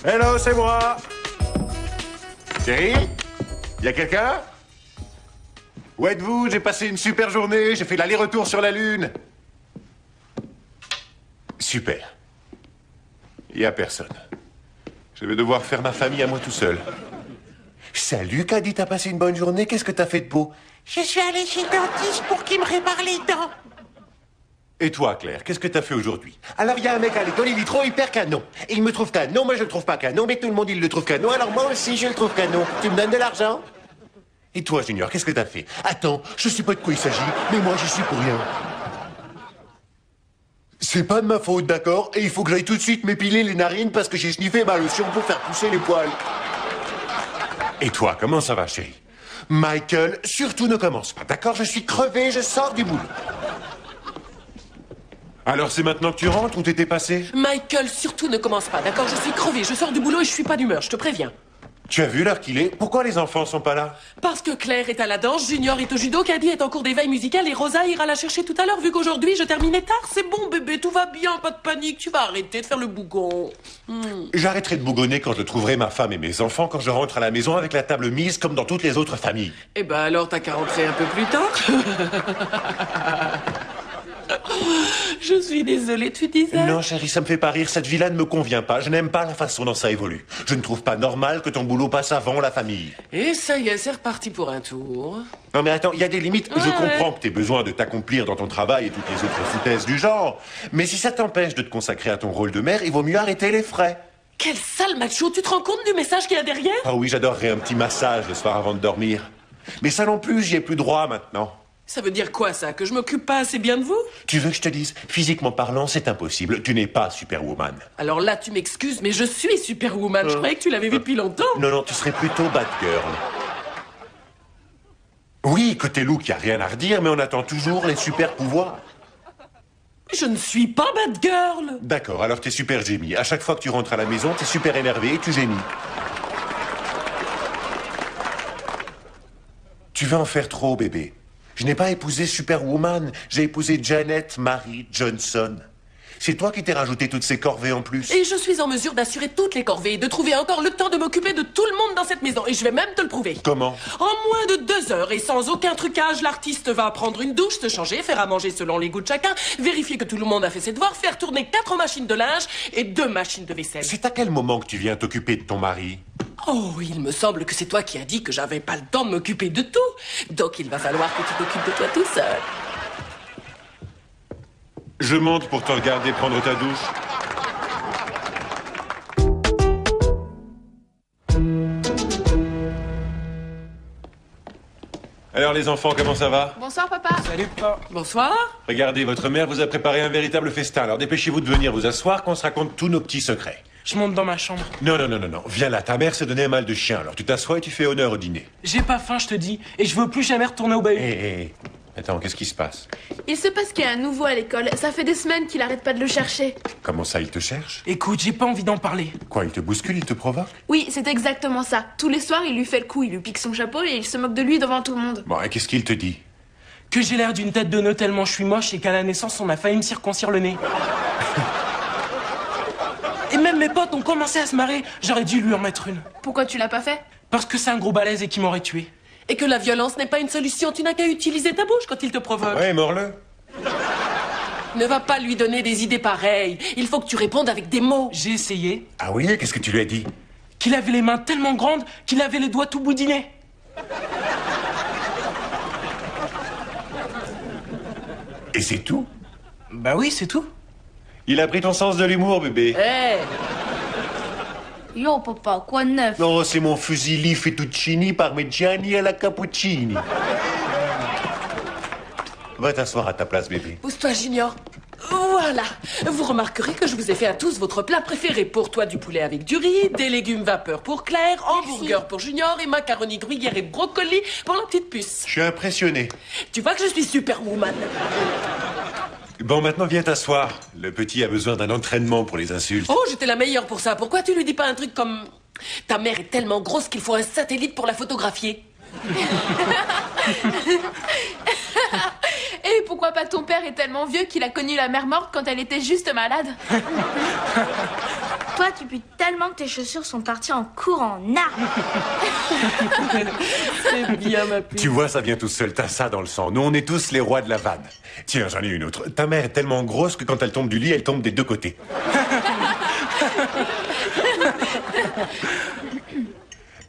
Hello, c'est moi. Chérie, y a quelqu'un? Où êtes-vous? J'ai passé une super journée, j'ai fait l'aller-retour sur la Lune. Super. Y a personne. Je vais devoir faire ma famille à moi tout seul. Salut, Caddy, t'as passé une bonne journée? Qu'est-ce que t'as fait de beau? Je suis allée chez le dentiste pour qu'il me répare les dents. Et toi, Claire, qu'est-ce que t'as fait aujourd'hui? Alors, il y a un mec à l'école, il est trop hyper canon. Et il me trouve canon, moi je le trouve pas canon, mais tout le monde il le trouve canon, alors moi aussi je le trouve canon. Tu me donnes de l'argent? Et toi, Junior, qu'est-ce que t'as fait? Attends, je sais pas de quoi il s'agit, mais moi je suis pour rien. C'est pas de ma faute, d'accord? Et il faut que j'aille tout de suite m'épiler les narines parce que j'ai sniffé ma lotion pour faire pousser les poils. Et toi, comment ça va, chérie? Michael, surtout ne commence pas, d'accord? Je suis crevé, je sors du boulot. Alors c'est maintenant que tu rentres ou t'étais passé? Michael, surtout ne commence pas, d'accord? Je suis crevé, je sors du boulot et je suis pas d'humeur, je te préviens. Tu as vu l'heure qu'il est? Pourquoi les enfants sont pas là? Parce que Claire est à la danse, Junior est au judo, Caddy est en cours d'éveil musical et Rosa ira la chercher tout à l'heure vu qu'aujourd'hui je terminais tard. C'est bon bébé, tout va bien, pas de panique, tu vas arrêter de faire le bougon. J'arrêterai de bougonner quand je trouverai ma femme et mes enfants quand je rentre à la maison avec la table mise comme dans toutes les autres familles. Eh ben alors t'as qu'à rentrer un peu plus tard. Je suis désolée, tu disais? Non, chérie, ça me fait pas rire. Cette vie-là ne me convient pas. Je n'aime pas la façon dont ça évolue. Je ne trouve pas normal que ton boulot passe avant la famille. Et ça y est, c'est reparti pour un tour. Non, mais attends, il y a des limites. Je Ouais. comprends que tu aies besoin de t'accomplir dans ton travail et toutes les autres foutaises du genre. Mais si ça t'empêche de te consacrer à ton rôle de mère, il vaut mieux arrêter les frais. Quel sale macho, tu te rends compte du message qu'il y a derrière? Ah oui, j'adorerais un petit massage le soir avant de dormir. Mais ça non plus, j'y ai plus droit maintenant. Ça veut dire quoi ça? Que je m'occupe pas assez bien de vous? Tu veux que je te dise, physiquement parlant, c'est impossible. Tu n'es pas Superwoman. Alors là, tu m'excuses, mais je suis Superwoman. Je croyais que tu l'avais vu depuis longtemps. Non, non, tu serais plutôt Batgirl. Oui, côté look, y a rien à redire, mais on attend toujours les super pouvoirs. Je ne suis pas Batgirl. D'accord, alors t'es super Jamie. À chaque fois que tu rentres à la maison, t'es super énervé et tu gémis. Tu veux en faire trop, bébé. Je n'ai pas épousé Superwoman, j'ai épousé Janet Marie Johnson. C'est toi qui t'es rajouté toutes ces corvées en plus. Et je suis en mesure d'assurer toutes les corvées et de trouver encore le temps de m'occuper de tout le monde dans cette maison. Et je vais même te le prouver. Comment? En moins de 2 heures et sans aucun trucage, l'artiste va prendre une douche, se changer, faire à manger selon les goûts de chacun, vérifier que tout le monde a fait ses devoirs, faire tourner 4 machines de linge et 2 machines de vaisselle. C'est à quel moment que tu viens t'occuper de ton mari? Oh, il me semble que c'est toi qui as dit que j'avais pas le temps de m'occuper de tout. Donc il va falloir que tu t'occupes de toi tout seul. Je monte pour te regarder prendre ta douche. Alors les enfants, comment ça va? Bonsoir papa. Salut, pas. Bonsoir. Regardez, votre mère vous a préparé un véritable festin. Alors dépêchez-vous de venir vous asseoir qu'on se raconte tous nos petits secrets. Je monte dans ma chambre. Non, non, non, non, non. Viens là, ta mère s'est donné un mal de chien. Alors tu t'assois et tu fais honneur au dîner. J'ai pas faim, je te dis. Et je veux plus jamais retourner au bahut. Hé. Attends, qu'est-ce qui se passe? Il se passe qu'il y a un nouveau à l'école. Ça fait des semaines qu'il arrête pas de le chercher. Comment ça, il te cherche? Écoute, j'ai pas envie d'en parler. Quoi, il te bouscule, il te provoque? Oui, c'est exactement ça. Tous les soirs, il lui fait le coup, il lui pique son chapeau et il se moque de lui devant tout le monde. Bon, et qu'est-ce qu'il te dit? Que j'ai l'air d'une tête de nœud tellement je suis moche et qu'à la naissance, on a failli me circoncire le nez. Et même mes potes ont commencé à se marrer. J'aurais dû lui en mettre une. Pourquoi tu l'as pas fait? Parce que c'est un gros balèze et qui m'aurait tué. Et que la violence n'est pas une solution. Tu n'as qu'à utiliser ta bouche quand il te provoque. Ouais, mords-le. Ne va pas lui donner des idées pareilles. Il faut que tu répondes avec des mots. J'ai essayé. Ah oui, qu'est-ce que tu lui as dit? Qu'il avait les mains tellement grandes qu'il avait les doigts tout boudinés. Et c'est tout? Bah oui, c'est tout. Il a pris ton sens de l'humour, bébé. Hé, Yo papa, quoi de neuf? Non, c'est mon fusilli fettuccini parmigiani à la cappuccini. Va t'asseoir à ta place, bébé. pousse-toi, Junior. Voilà. Vous remarquerez que je vous ai fait à tous votre plat préféré. Pour toi, du poulet avec du riz, des légumes vapeur pour Claire, hamburger pour Junior et macaroni gruyère et brocoli pour la petite puce. Je suis impressionné. Tu vois que je suis Superwoman. Bon, maintenant, viens t'asseoir. Le petit a besoin d'un entraînement pour les insultes. Oh, j'étais la meilleure pour ça. Pourquoi tu lui dis pas un truc comme... Ta mère est tellement grosse qu'il faut un satellite pour la photographier. Et pourquoi pas ton père est tellement vieux qu'il a connu la mère morte quand elle était juste malade? Toi, tu pues tellement que tes chaussures sont parties en courant en arbre. C'est bien, ma puce. Tu vois, ça vient tout seul, t'as ça dans le sang. Nous, on est tous les rois de la vanne. Tiens, j'en ai une autre. Ta mère est tellement grosse que quand elle tombe du lit, elle tombe des deux côtés.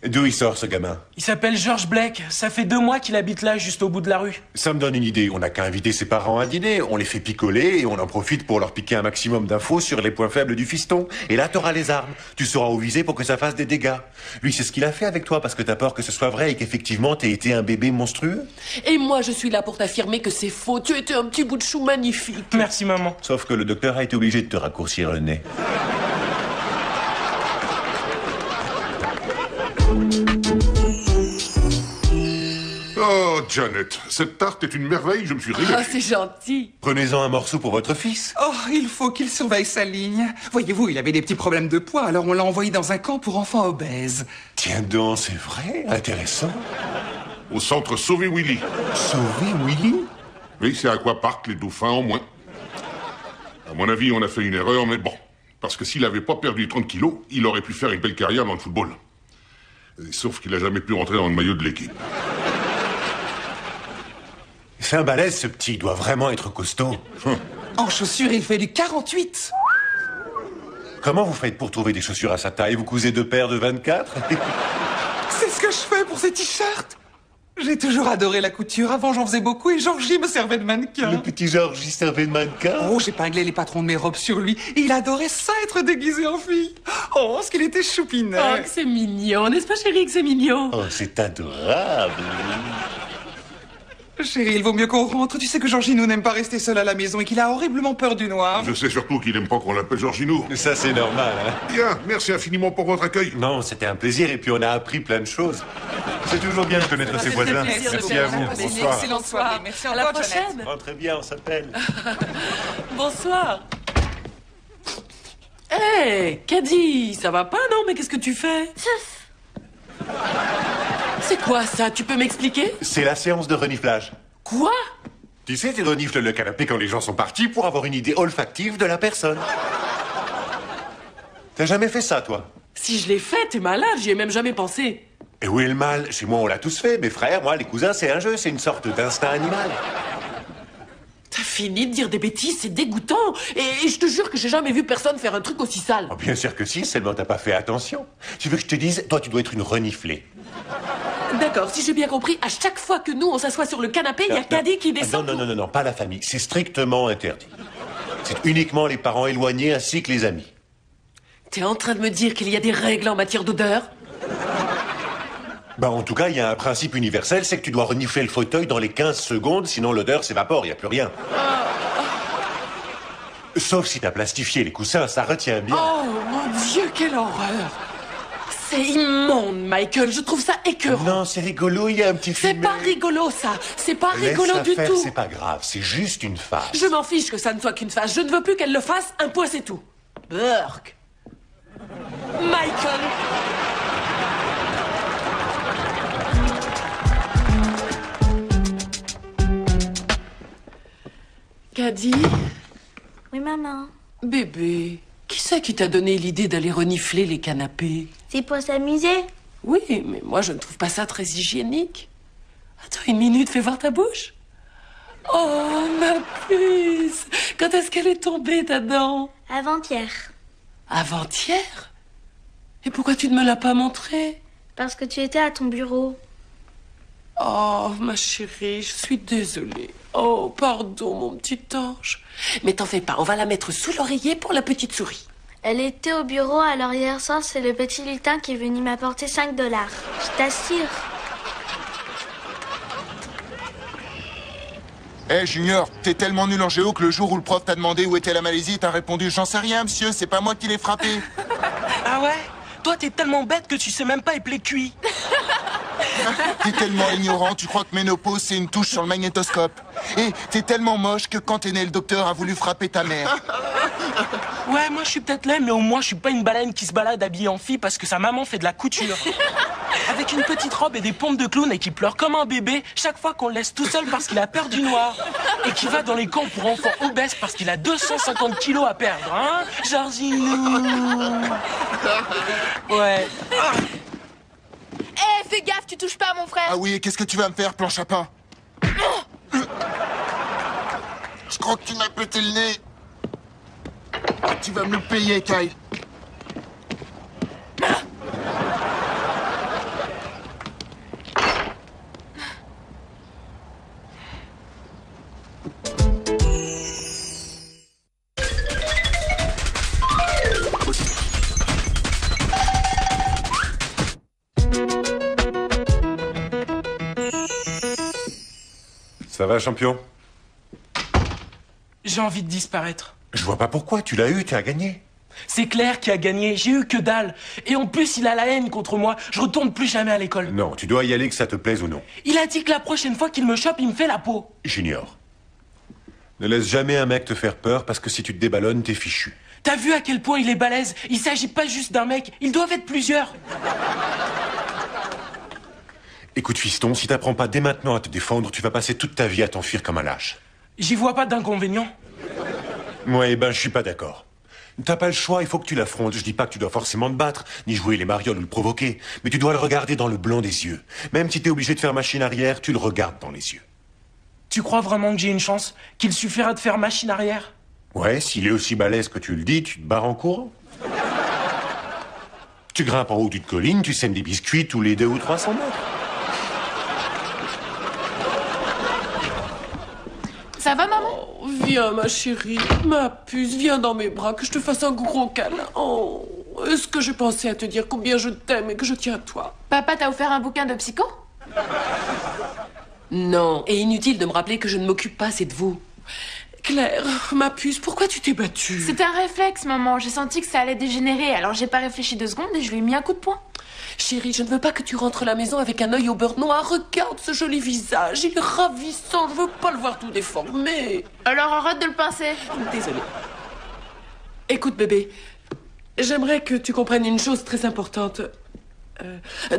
D'où il sort, ce gamin? Il s'appelle George Blake. Ça fait 2 mois qu'il habite là, juste au bout de la rue. Ça me donne une idée. On n'a qu'à inviter ses parents à dîner. On les fait picoler et on en profite pour leur piquer un maximum d'infos sur les points faibles du fiston. Et là, t'auras les armes. Tu sauras où viser pour que ça fasse des dégâts. Lui, c'est ce qu'il a fait avec toi parce que t'as peur que ce soit vrai et qu'effectivement t'aies été un bébé monstrueux. Et moi, je suis là pour t'affirmer que c'est faux. Tu étais un petit bout de chou magnifique. Merci, maman. Sauf que le docteur a été obligé de te raccourcir le nez. Oh, Janet, cette tarte est une merveille, je me suis Ah, régalé. c'est gentil. Prenez-en un morceau pour votre fils. Oh, il faut qu'il surveille sa ligne. Voyez-vous, il avait des petits problèmes de poids, alors on l'a envoyé dans un camp pour enfants obèses. Tiens donc, c'est vrai, intéressant. Au centre Sauver Willy. Sauver Willy? Oui, c'est à quoi partent les dauphins en moins. À mon avis, on a fait une erreur, mais bon. Parce que s'il n'avait pas perdu 30 kilos, il aurait pu faire une belle carrière dans le football. Sauf qu'il n'a jamais pu rentrer dans le maillot de l'équipe. C'est un balèze, ce petit. Il doit vraiment être costaud. En chaussures, il fait du 48. Comment vous faites pour trouver des chaussures à sa taille? Vous cousez 2 paires de 24? C'est ce que je fais pour ces t-shirts. J'ai toujours adoré la couture. Avant, j'en faisais beaucoup et Georgie me servait de mannequin. Le petit Georges, il servait de mannequin? Oh, j'ai pinglé les patrons de mes robes sur lui. Il adorait ça, être déguisé en fille. Oh, ce qu'il était choupinet. Oh, que c'est mignon. N'est-ce pas, chérie, que c'est mignon? Oh, c'est adorable. Chérie, il vaut mieux qu'on rentre. Tu sais que Georgino n'aime pas rester seul à la maison et qu'il a horriblement peur du noir. Je sais surtout qu'il n'aime pas qu'on l'appelle Georgino. Ça, c'est normal, hein? Bien, merci infiniment pour votre accueil. Non, c'était un plaisir et puis on a appris plein de choses. C'est toujours bien de connaître ses voisins. plaisir de Merci faire à vous. ça. Passez une Bonsoir. excellente soirée. Merci À la encore, Janet. prochaine. Rentrez bien, on s'appelle. Bonsoir. Hé, Caddy, ça va pas, non? Mais qu'est-ce que tu fais? C'est quoi ça? Tu peux m'expliquer? C'est la séance de reniflage. Quoi? Tu sais, tu renifles le canapé quand les gens sont partis pour avoir une idée olfactive de la personne. T'as jamais fait ça, toi? Si je l'ai fait, t'es malade, j'y ai même jamais pensé. Et où est le mal? Chez moi, on l'a tous fait. Mes frères, moi, les cousins, c'est un jeu. C'est une sorte d'instinct animal. T'as fini de dire des bêtises, c'est dégoûtant. Et je te jure que j'ai jamais vu personne faire un truc aussi sale. Oh, bien sûr que si, seulement t'as pas fait attention. Tu veux que je te dise? Toi, tu dois être une reniflée. D'accord, si j'ai bien compris, à chaque fois que nous, on s'assoit sur le canapé, il y a Caddy qui descend. Non, pas la famille. C'est strictement interdit. C'est uniquement les parents éloignés ainsi que les amis. T'es en train de me dire qu'il y a des règles en matière d'odeur? Bah, en tout cas, il y a un principe universel, c'est que tu dois renifler le fauteuil dans les 15 secondes, sinon l'odeur s'évapore, il n'y a plus rien. Sauf si t'as plastifié les coussins, ça retient bien. Oh mon Dieu, quelle horreur! C'est immonde, Michael, je trouve ça écœurant. Non, c'est rigolo, il y a un petit C'est film. pas rigolo, ça. C'est pas rigolo Laisse-la du faire, tout. c'est pas grave, c'est juste une farce. Je m'en fiche que ça ne soit qu'une phase. Je ne veux plus qu'elle le fasse. Un point, c'est tout. Burk. Michael. Caddy, Oui, maman. bébé, qui c'est qui t'a donné l'idée d'aller renifler les canapés? C'est pour s'amuser. Oui, mais moi je ne trouve pas ça très hygiénique. Attends une minute, fais voir ta bouche. Oh, ma puce! Quand est-ce qu'elle est tombée, ta dent? Avant-hier. Avant-hier? Et pourquoi tu ne me l'as pas montré? Parce que tu étais à ton bureau. Oh, ma chérie, je suis désolée. Oh, pardon, mon petit ange. Mais t'en fais pas, on va la mettre sous l'oreiller pour la petite souris. Elle était au bureau, alors hier soir, c'est le petit lutin qui est venu m'apporter 5 $. Je t'assure. Eh Junior, t'es tellement nul en géo que le jour où le prof t'a demandé où était la Malaisie, t'as répondu « J'en sais rien, monsieur, c'est pas moi qui l'ai frappé. » Ah ouais? Toi, t'es tellement bête que tu sais même pas épeler cuit. T'es tellement ignorant, tu crois que ménopause, c'est une touche sur le magnétoscope. Et t'es tellement moche que quand t'es né, le docteur a voulu frapper ta mère. Ouais, moi je suis peut-être laid, mais au moins je suis pas une baleine qui se balade habillée en fille parce que sa maman fait de la couture. Avec une petite robe et des pompes de clown et qui pleure comme un bébé chaque fois qu'on le laisse tout seul parce qu'il a peur du noir. Et qui va dans les camps pour enfants obèses parce qu'il a 250 kilos à perdre, hein, Georginou? Ouais. Eh, fais gaffe, tu touches pas à mon frère. Ah oui, et qu'est-ce que tu vas me faire, planche à pain? Je crois que tu m'as pété le nez. Tu vas me le payer, Kyle. Ça va, champion? J'ai envie de disparaître. Je vois pas pourquoi. Tu l'as eu, tu as gagné. C'est Claire qui a gagné, j'ai eu que dalle. Et en plus, il a la haine contre moi. Je retourne plus jamais à l'école. Non, tu dois y aller que ça te plaise ou non. Il a dit que la prochaine fois qu'il me chope, il me fait la peau. Junior, ne laisse jamais un mec te faire peur parce que si tu te déballonnes, t'es fichu. T'as vu à quel point il est balèze? Il s'agit pas juste d'un mec, ils doivent être plusieurs. Écoute, fiston, si t'apprends pas dès maintenant à te défendre, tu vas passer toute ta vie à t'enfuir comme un lâche. J'y vois pas d'inconvénient. Ouais, ben, je suis pas d'accord. T'as pas le choix, il faut que tu l'affrontes. Je dis pas que tu dois forcément te battre, ni jouer les marioles ou le provoquer, mais tu dois le regarder dans le blanc des yeux. Même si t'es obligé de faire machine arrière, tu le regardes dans les yeux. Tu crois vraiment que j'ai une chance? Qu'il suffira de faire machine arrière? Ouais, s'il est aussi balèze que tu le dis, tu te barres en courant. Tu grimpes en haut d'une colline, tu sèmes des biscuits tous les 200 ou 300 mètres. Ça va, maman? Oh, viens, ma chérie, ma puce, viens dans mes bras, que je te fasse un gros câlin. Oh, est-ce que j'ai pensé à te dire combien je t'aime et que je tiens à toi? Papa t'a offert un bouquin de psycho? Non, et inutile de me rappeler que je ne m'occupe pas assez de vous. Claire, ma puce, pourquoi tu t'es battue? C'était un réflexe, maman. J'ai senti que ça allait dégénérer, alors j'ai pas réfléchi 2 secondes et je lui ai mis un coup de poing. Chérie, je ne veux pas que tu rentres à la maison avec un œil au beurre noir. Regarde ce joli visage, il est ravissant. Je veux pas le voir tout déformé. Alors arrête de le pincer. Désolée. Écoute, bébé, j'aimerais que tu comprennes une chose très importante.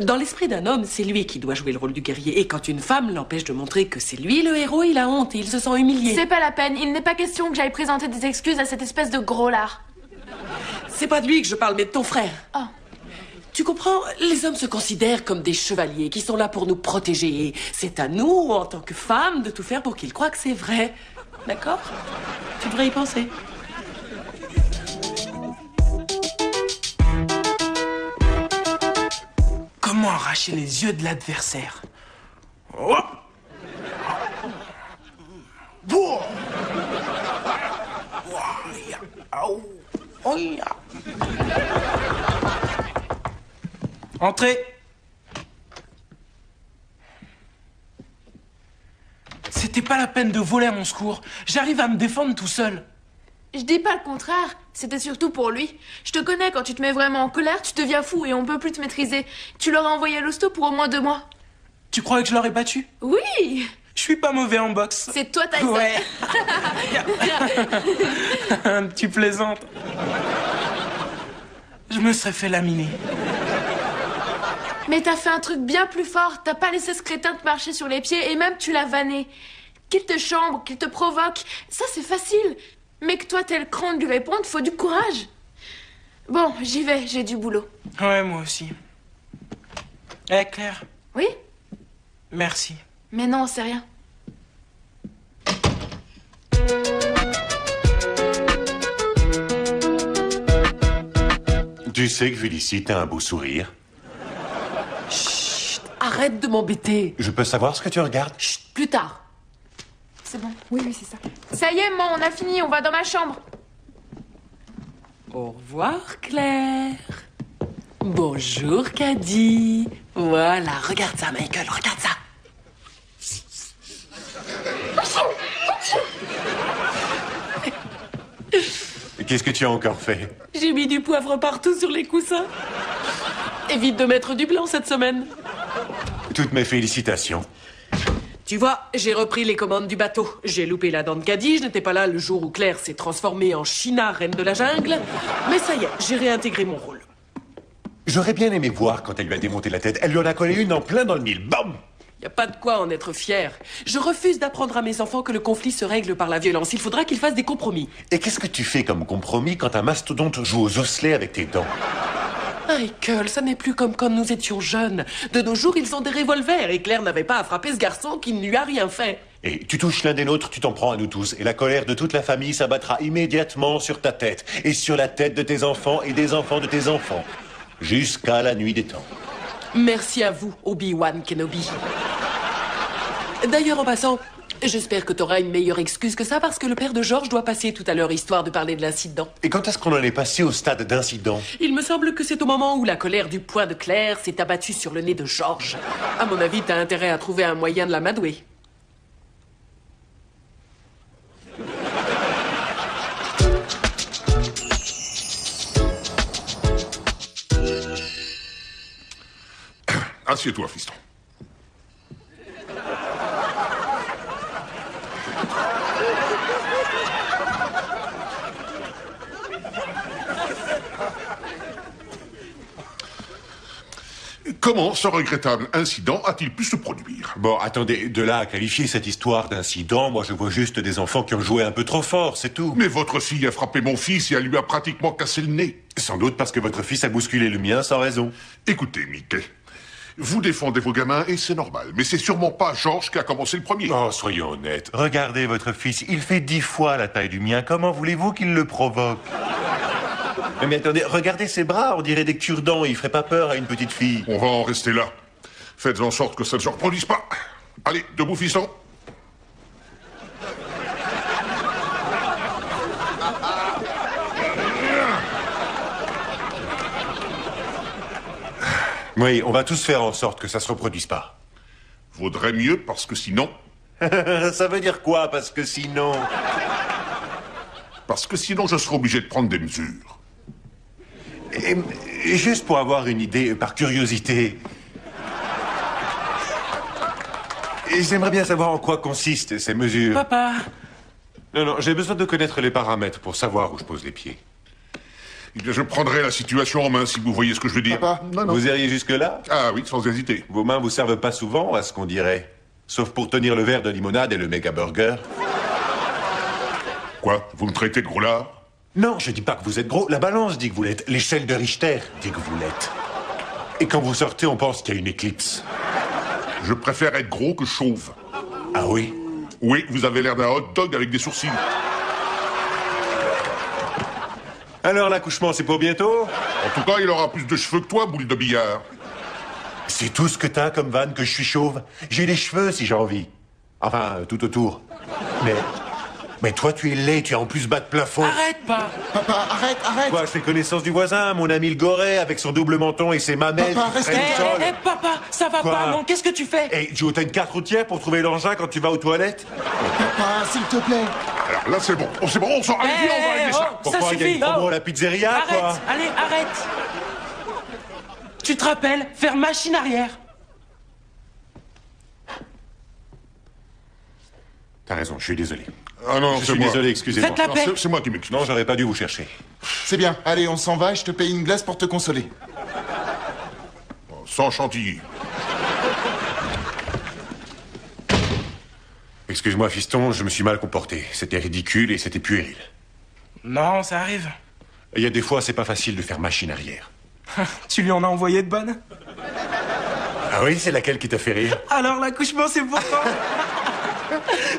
Dans l'esprit d'un homme, c'est lui qui doit jouer le rôle du guerrier. Et quand une femme l'empêche de montrer que c'est lui le héros, il a honte et il se sent humilié. C'est pas la peine. Il n'est pas question que j'aille présenter des excuses à cette espèce de gros lard. C'est pas de lui que je parle, mais de ton frère. Oh. Tu comprends? Les hommes se considèrent comme des chevaliers qui sont là pour nous protéger. Et c'est à nous, en tant que femmes, de tout faire pour qu'ils croient que c'est vrai. D'accord? Tu devrais y penser. Comment arracher les yeux de l'adversaire? Oh. Entrez. C'était pas la peine de voler à mon secours. J'arrive à me défendre tout seul. Je dis pas le contraire. C'était surtout pour lui. Je te connais, quand tu te mets vraiment en colère, tu deviens fou et on peut plus te maîtriser. Tu l'aurais envoyé à l'hosto pour au moins 2 mois. Tu croyais que je l'aurais battu? Oui. Je suis pas mauvais en boxe. C'est toi, Tyson. Ouais. Tu plaisantes. Je me serais fait laminer. Mais t'as fait un truc bien plus fort. T'as pas laissé ce crétin te marcher sur les pieds et même tu l'as vanné. Qu'il te chambre, qu'il te provoque, ça c'est facile. Mais que toi t'aies le cran de lui répondre, faut du courage. Bon, j'y vais, j'ai du boulot. Ouais, moi aussi. Eh, Claire. Oui? Merci. Mais non, c'est rien. Tu sais que Félicie, t'as un beau sourire. Chut, arrête de m'embêter. Je peux savoir ce que tu regardes? Chut, plus tard. C'est bon. Oui, c'est ça. Ça y est, maman, on a fini, on va dans ma chambre. Au revoir, Claire. Bonjour, Caddy. Voilà, regarde ça, Michael, regarde ça. Qu'est-ce que tu as encore fait? J'ai mis du poivre partout sur les coussins. Évite de mettre du blanc cette semaine. Toutes mes félicitations. Tu vois, j'ai repris les commandes du bateau. J'ai loupé la dent de Caddy, je n'étais pas là le jour où Claire s'est transformée en China, reine de la jungle. Mais ça y est, j'ai réintégré mon rôle. J'aurais bien aimé voir quand elle lui a démonté la tête. Elle lui en a collé une en plein dans le mille. Bam! Y a pas de quoi en être fier. Je refuse d'apprendre à mes enfants que le conflit se règle par la violence. Il faudra qu'ils fassent des compromis. Et qu'est-ce que tu fais comme compromis quand un mastodonte joue aux osselets avec tes dents? Michael, ça n'est plus comme quand nous étions jeunes. De nos jours, ils ont des revolvers et Claire n'avait pas à frapper ce garçon qui ne lui a rien fait. Et tu touches l'un des nôtres, tu t'en prends à nous tous. Et la colère de toute la famille s'abattra immédiatement sur ta tête. Et sur la tête de tes enfants et des enfants de tes enfants. Jusqu'à la nuit des temps. Merci à vous, Obi-Wan Kenobi. D'ailleurs, en passant, j'espère que t'auras une meilleure excuse que ça parce que le père de George doit passer tout à l'heure histoire de parler de l'incident. Et quand est-ce qu'on en est passé au stade d'incident? Il me semble que c'est au moment où la colère du poing de Claire s'est abattue sur le nez de George. À mon avis, t'as intérêt à trouver un moyen de l'amadouer. Assieds-toi, fiston. Comment ce regrettable incident a-t-il pu se produire? Bon, attendez, de là à qualifier cette histoire d'incident, moi je vois juste des enfants qui ont joué un peu trop fort, c'est tout. Mais votre fille a frappé mon fils et elle lui a pratiquement cassé le nez. Sans doute parce que votre fils a bousculé le mien sans raison. Écoutez, Mickey, vous défendez vos gamins et c'est normal, mais c'est sûrement pas George qui a commencé le premier. Oh, soyons honnêtes. Regardez votre fils, il fait 10 fois la taille du mien. Comment voulez-vous qu'il le provoque? Mais attendez, regardez ses bras, on dirait des cure-dents. Il ferait pas peur à une petite fille. On va en rester là. Faites en sorte que ça ne se reproduise pas. Allez, debout, fiston. Oui, on va tous faire en sorte que ça se reproduise pas. Vaudrait mieux parce que sinon... Ça veut dire quoi, parce que sinon... Parce que sinon, je serai obligé de prendre des mesures. Et juste pour avoir une idée, par curiosité... Et j'aimerais bien savoir en quoi consistent ces mesures. Papa! Non, j'ai besoin de connaître les paramètres pour savoir où je pose les pieds. Eh bien, je prendrai la situation en main, si vous voyez ce que je veux dire. Papa, Non. Vous iriez jusque-là? Ah oui, sans hésiter. Vos mains vous servent pas souvent, à ce qu'on dirait. Sauf pour tenir le verre de limonade et le méga burger. Quoi? Vous me traitez de gros lard? Non, je dis pas que vous êtes gros. La balance dit que vous l'êtes. L'échelle de Richter dit que vous l'êtes. Et quand vous sortez, on pense qu'il y a une éclipse. Je préfère être gros que chauve. Ah oui? Oui, vous avez l'air d'un hot dog avec des sourcils. Alors l'accouchement, c'est pour bientôt? En tout cas, il aura plus de cheveux que toi, boule de billard. C'est tout ce que t'as comme vanne que je suis chauve? J'ai des cheveux si j'ai envie. Enfin, tout autour. Mais toi, tu es laid, tu es en plus bas de plafond. Arrête pas! Papa, arrête. Quoi, je fais connaissance du voisin, mon ami le Goret, avec son double menton et ses mamelles. Papa, reste qui prennent le sol. Papa, ça va Quoi? pas, non? Qu'est-ce que tu fais? Eh, Joe, t'as une carte routière pour trouver l'engin quand tu vas aux toilettes? Papa, s'il te plaît. Alors là, c'est bon. On sort. Allez, viens, on va régler ça. Pourquoi il y a une promo à la pizzeria, Arrête! quoi? Allez, arrête! Tu te rappelles, faire machine arrière. T'as raison, je suis désolé. Ah non, Je c'est suis moi. désolé, excusez-moi. Faites la Non, paix. c'est moi qui m'excuse. Non, j'aurais pas dû vous chercher. C'est bien. Allez, on s'en va et je te paye une glace pour te consoler. Sans chantilly. Excuse-moi, fiston, je me suis mal comporté. C'était ridicule et c'était puéril. Non, ça arrive. Il y a des fois, c'est pas facile de faire machine arrière. Tu lui en as envoyé de bonnes? Ah oui, c'est laquelle qui t'a fait rire? Alors l'accouchement, c'est pour toi.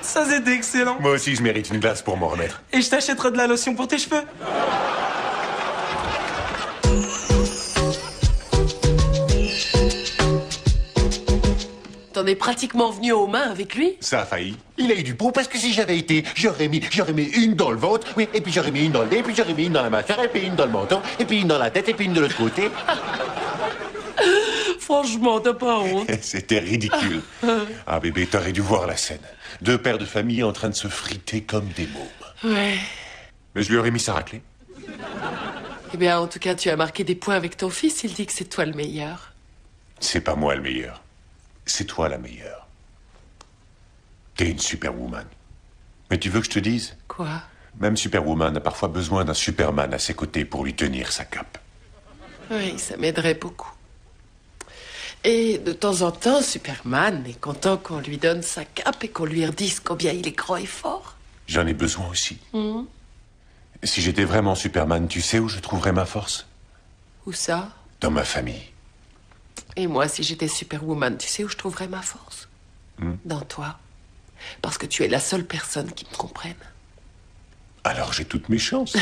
Ça, c'était excellent. Moi aussi, je mérite une glace pour m'en remettre. Et je t'achèterai de la lotion pour tes cheveux. T'en es pratiquement venu aux mains avec lui? Ça a failli. Il a eu du beau parce que si j'avais été, j'aurais mis une dans le ventre, oui, et puis j'aurais mis une dans le nez, et puis j'aurais mis une dans la mâchoire, et puis une dans le menton, et puis une dans la tête, et puis une de l'autre côté. Franchement, t'as pas honte. C'était ridicule. Ah bébé, t'aurais dû voir la scène. Deux pères de famille en train de se friter comme des mômes. Ouais. Mais je lui aurais mis sa raclée. Eh bien, en tout cas, tu as marqué des points avec ton fils. Il dit que c'est toi le meilleur. C'est pas moi le meilleur. C'est toi la meilleure. T'es une superwoman. Mais tu veux que je te dise? Quoi? Même Superwoman a parfois besoin d'un Superman à ses côtés pour lui tenir sa cape. Oui, ça m'aiderait beaucoup. Et de temps en temps, Superman est content qu'on lui donne sa cape et qu'on lui redise combien il est grand et fort. J'en ai besoin aussi. Si j'étais vraiment Superman, tu sais où je trouverais ma force? Où ça? Dans ma famille. Et moi, si j'étais Superwoman, tu sais où je trouverais ma force? Dans toi. Parce que tu es la seule personne qui me comprenne. Alors j'ai toutes mes chances.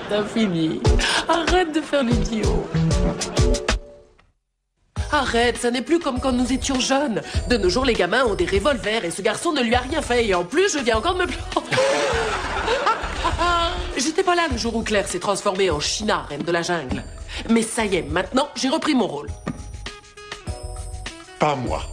T'as fini. Arrête de faire l'idiot. Arrête, ça n'est plus comme quand nous étions jeunes. De nos jours, les gamins ont des revolvers et ce garçon ne lui a rien fait. Et en plus, je viens encore de me planter. J'étais pas là le jour où Claire s'est transformée en China, reine de la jungle. Mais ça y est, maintenant, j'ai repris mon rôle. Pas moi.